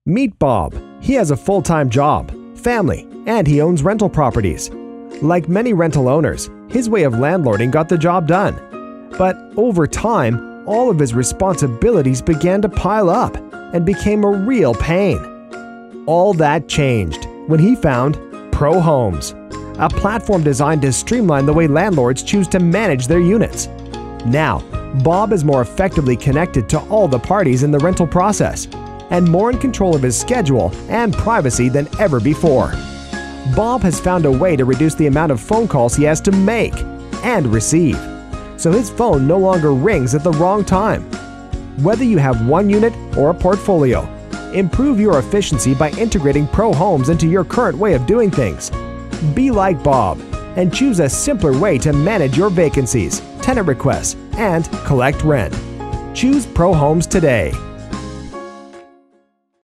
Meet Bob. He has a full-time job, family, and he owns rental properties. Like many rental owners, his way of landlording got the job done. But over time, all of his responsibilities began to pile up and became a real pain. All that changed when he found Pro Homes, a platform designed to streamline the way landlords choose to manage their units. Now, Bob is more effectively connected to all the parties in the rental process and more in control of his schedule and privacy than ever before. Bob has found a way to reduce the amount of phone calls he has to make and receive, so his phone no longer rings at the wrong time. Whether you have one unit or a portfolio, improve your efficiency by integrating Pro Homes into your current way of doing things. Be like Bob and choose a simpler way to manage your vacancies, tenant requests, and collect rent. Choose Pro Homes today.